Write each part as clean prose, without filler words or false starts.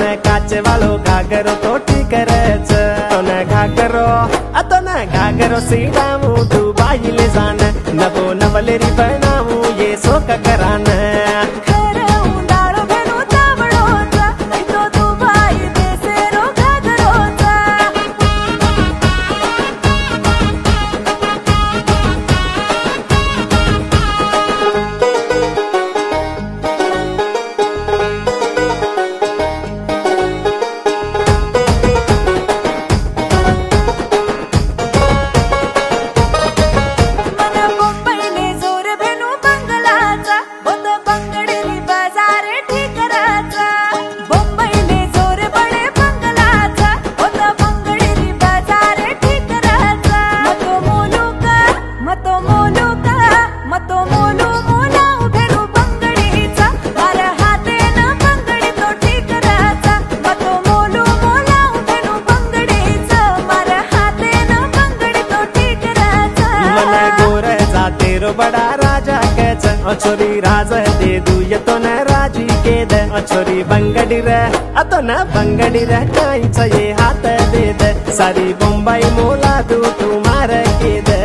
तोने काचे वालो घाघरो तो ठीक रच तोने घाघरो सीडामू दुबई ले जान नवो नवलेरी बनामू ये सो करान बड़ा राजा कैच छोरी राज दे दू ये तो न राजी के दे छोरी बंगड़ी रे तो न बंगड़ी रे काई ये हाथ दे दे सारी बम्बई मोला दू तुम्हार के दे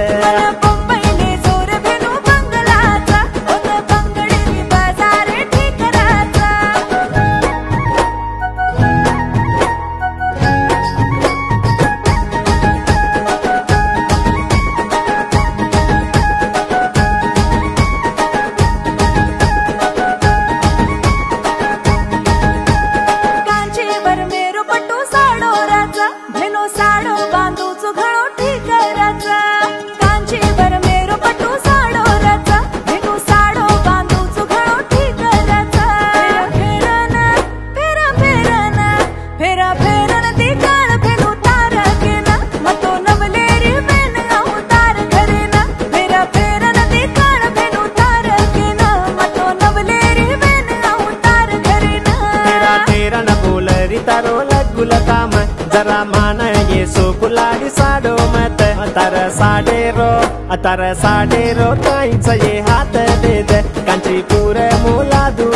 तारो लगुलता मैं जरा मान ये सो गुलाड़ी साडो मत तार साडे रो काई ये हाथ दे दे कांची पूरे मोला दू